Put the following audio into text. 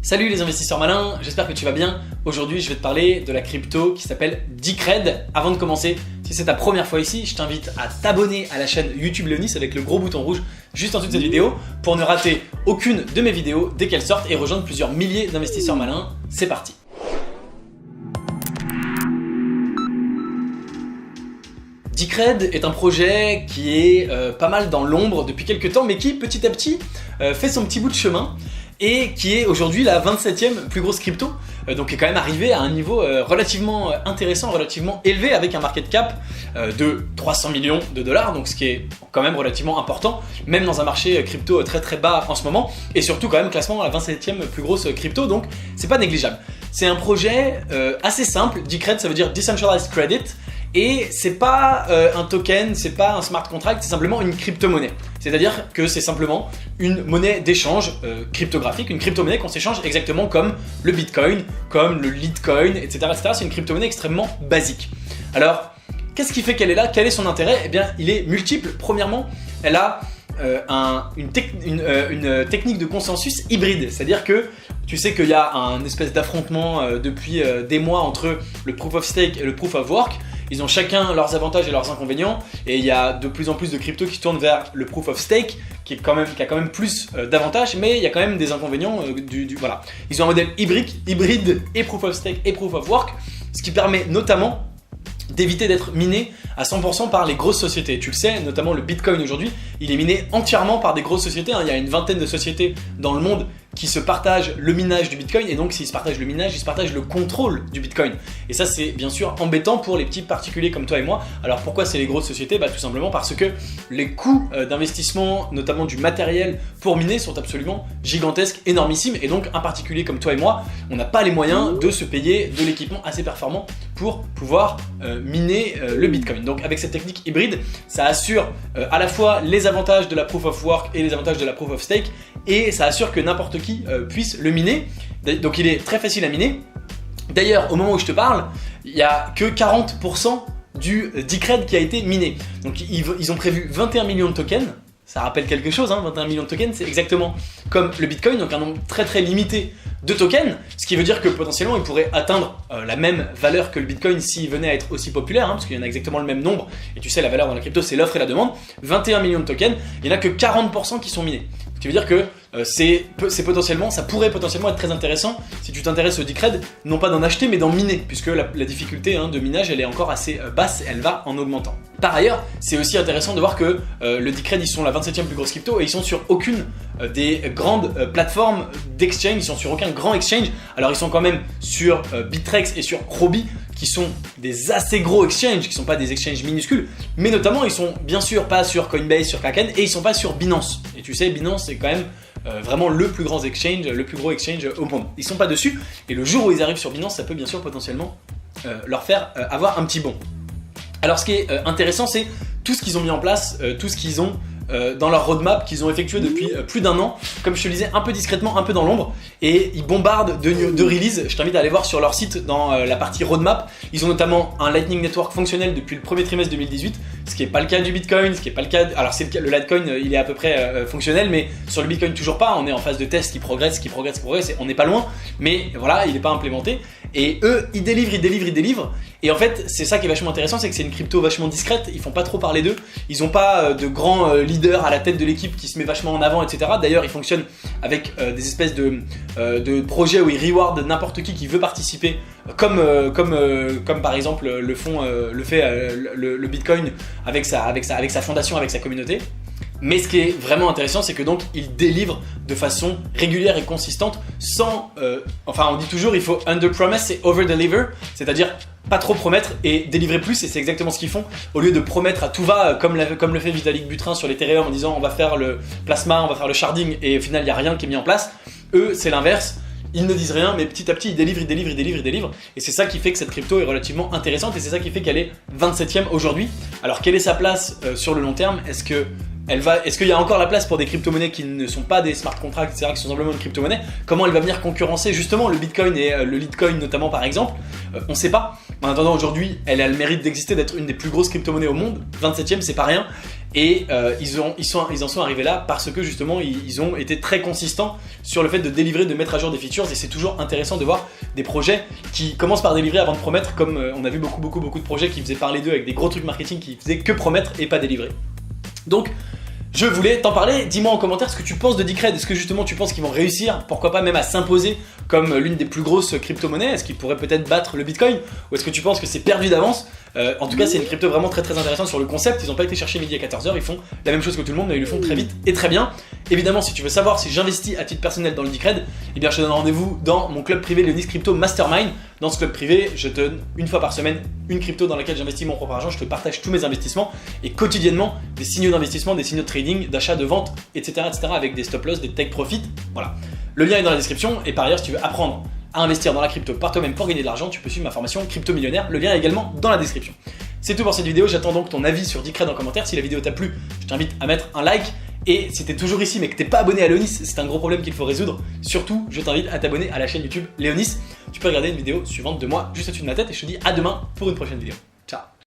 Salut les investisseurs malins, j'espère que tu vas bien. Aujourd'hui je vais te parler de la crypto qui s'appelle Decred. Avant de commencer, si c'est ta première fois ici, je t'invite à t'abonner à la chaîne YouTube Léonis avec le gros bouton rouge juste en dessous de cette vidéo pour ne rater aucune de mes vidéos dès qu'elles sortent et rejoindre plusieurs milliers d'investisseurs malins. C'est parti. Decred est un projet qui est pas mal dans l'ombre depuis quelques temps mais qui petit à petit fait son petit bout de chemin et qui est aujourd'hui la 27e plus grosse crypto, donc est quand même arrivé à un niveau relativement intéressant, relativement élevé avec un market cap de 300 millions de dollars, donc ce qui est quand même relativement important, même dans un marché crypto très très bas en ce moment, et surtout quand même classement à la 27e plus grosse crypto, donc c'est pas négligeable. C'est un projet assez simple, Decred ça veut dire Decentralized Credit, et c'est pas un token, c'est pas un smart contract, c'est simplement une crypto-monnaie. C'est-à-dire que c'est simplement une monnaie d'échange cryptographique, une crypto-monnaie qu'on s'échange exactement comme le Bitcoin, comme le Litecoin, etc. C'est une crypto-monnaie extrêmement basique. Alors, qu'est-ce qui fait qu'elle est là? Quel est son intérêt? Eh bien, il est multiple. Premièrement, elle a une technique de consensus hybride, c'est-à-dire que tu sais qu'il y a un espèce d'affrontement depuis des mois entre le Proof of Stake et le Proof of Work. Ils ont chacun leurs avantages et leurs inconvénients et il y a de plus en plus de cryptos qui tournent vers le Proof of Stake qui a quand même plus d'avantages, mais il y a quand même des inconvénients. Voilà. Ils ont un modèle hybride et Proof of Stake et Proof of Work, ce qui permet notamment d'éviter d'être miné à 100% par les grosses sociétés. Tu le sais, notamment le Bitcoin aujourd'hui, il est miné entièrement par des grosses sociétés. Il y a une vingtaine de sociétés dans le monde qui se partagent le minage du Bitcoin, et donc s'ils se partagent le minage, ils se partagent le contrôle du Bitcoin. Et ça c'est bien sûr embêtant pour les petits particuliers comme toi et moi. Alors pourquoi c'est les grosses sociétés? Tout simplement parce que les coûts d'investissement, notamment du matériel pour miner, sont absolument gigantesques, énormissimes, et donc un particulier comme toi et moi, on n'a pas les moyens de se payer de l'équipement assez performant pour pouvoir miner le Bitcoin. Donc avec cette technique hybride, ça assure à la fois les avantages de la Proof of Work et les avantages de la Proof of Stake, et ça assure que n'importe qui puisse le miner. Donc il est très facile à miner. D'ailleurs, au moment où je te parle, il n'y a que 40% du Decred qui a été miné. Donc ils ont prévu 21 millions de tokens. Ça rappelle quelque chose, 21 millions de tokens, c'est exactement comme le Bitcoin, donc un nombre très très limité de tokens, ce qui veut dire que potentiellement il pourrait atteindre la même valeur que le Bitcoin s'il venait à être aussi populaire, parce qu'il y en a exactement le même nombre, et tu sais la valeur dans la crypto c'est l'offre et la demande. 21 millions de tokens, il n'y en a que 40% qui sont minés. Ce qui veut dire que ça pourrait potentiellement être très intéressant si tu t'intéresses au Decred, non pas d'en acheter mais d'en miner, puisque la difficulté de minage elle est encore assez basse, elle va en augmentant. Par ailleurs, c'est aussi intéressant de voir que le Decred ils sont la 27e plus grosse crypto et ils sont sur aucune des grandes plateformes d'exchange, ils sont sur aucun grand exchange. Alors ils sont quand même sur Bittrex et sur Huobi, qui sont des assez gros exchanges, qui ne sont pas des exchanges minuscules, mais notamment ils sont bien sûr pas sur Coinbase, sur Kraken, et ils sont pas sur Binance. Et tu sais, Binance c'est quand même vraiment le plus gros exchange au monde. Ils sont pas dessus, et le jour où ils arrivent sur Binance, ça peut bien sûr potentiellement leur faire avoir un petit bond. Alors ce qui est intéressant, c'est tout ce qu'ils ont mis en place, tout ce qu'ils ont dans leur roadmap qu'ils ont effectué depuis plus d'un an, comme je te le disais, un peu discrètement, un peu dans l'ombre, et ils bombardent de releases. Je t'invite à aller voir sur leur site dans la partie roadmap. Ils ont notamment un Lightning Network fonctionnel depuis le premier trimestre 2018, ce qui n'est pas le cas du Bitcoin, ce qui n'est pas le cas. Alors c'est le Litecoin, il est à peu près fonctionnel, mais sur le Bitcoin toujours pas. On est en phase de test qui progresse, on n'est pas loin, mais voilà, il n'est pas implémenté. Et eux, ils délivrent. Et en fait, c'est ça qui est vachement intéressant, c'est que c'est une crypto vachement discrète. Ils font pas trop parler d'eux. Ils n'ont pas de grands leaders à la tête de l'équipe qui se met vachement en avant, etc. D'ailleurs, ils fonctionnent avec des espèces de projets où ils rewardent n'importe qui veut participer, comme par exemple le fait le Bitcoin avec sa fondation, avec sa communauté. Mais ce qui est vraiment intéressant, c'est que donc ils délivrent de façon régulière et consistante sans... on dit toujours il faut under-promise et over-deliver, c'est-à-dire pas trop promettre et délivrer plus, et c'est exactement ce qu'ils font. Au lieu de promettre à tout va, comme le fait Vitalik Buterin sur l'Ethereum en disant on va faire le plasma, on va faire le sharding, et au final il n'y a rien qui est mis en place, eux c'est l'inverse. Ils ne disent rien, mais petit à petit ils délivrent, et c'est ça qui fait que cette crypto est relativement intéressante, et c'est ça qui fait qu'elle est 27e aujourd'hui. Alors quelle est sa place sur le long terme? Est-ce qu'il y a encore la place pour des crypto-monnaies qui ne sont pas des smart contracts, etc., qui sont simplement une crypto-monnaie? Comment elle va venir concurrencer justement le Bitcoin et le Litecoin notamment par exemple? On ne sait pas. En attendant, aujourd'hui, elle a le mérite d'exister, d'être une des plus grosses crypto-monnaies au monde. 27e, c'est pas rien. Et ils en sont arrivés là parce que justement ils ont été très consistants sur le fait de délivrer, de mettre à jour des features, et c'est toujours intéressant de voir des projets qui commencent par délivrer avant de promettre, comme on a vu beaucoup de projets qui faisaient parler d'eux avec des gros trucs marketing qui faisaient que promettre et pas délivrer. Donc je voulais t'en parler, dis-moi en commentaire ce que tu penses de Decred. Est-ce que justement tu penses qu'ils vont réussir, pourquoi pas même à s'imposer comme l'une des plus grosses crypto-monnaies? Est-ce qu'ils pourraient peut-être battre le Bitcoin? Ou est-ce que tu penses que c'est perdu d'avance? En tout cas c'est une crypto vraiment très intéressante sur le concept. Ils n'ont pas été chercher midi à 14h, ils font la même chose que tout le monde mais ils le font très vite et très bien. Évidemment si tu veux savoir si j'investis à titre personnel dans le Decred, eh bien je te donne rendez-vous dans mon club privé Leonis Crypto Mastermind. Dans ce club privé, je te donne une fois par semaine une crypto dans laquelle j'investis mon propre argent, je te partage tous mes investissements et quotidiennement des signaux d'investissement, des signaux de trading, d'achat, de vente, etc. avec des stop loss, des take profit. Voilà. Le lien est dans la description et par ailleurs si tu veux apprendre à investir dans la crypto par toi-même pour gagner de l'argent, tu peux suivre ma formation Crypto Millionnaire, le lien est également dans la description. C'est tout pour cette vidéo, j'attends donc ton avis sur Decred en commentaire. Si la vidéo t'a plu, je t'invite à mettre un like. Et si t'es toujours ici mais que t'es pas abonné à Leonis, c'est un gros problème qu'il faut résoudre. Surtout, je t'invite à t'abonner à la chaîne YouTube Leonis. Tu peux regarder une vidéo suivante de moi juste au-dessus de ma tête et je te dis à demain pour une prochaine vidéo. Ciao.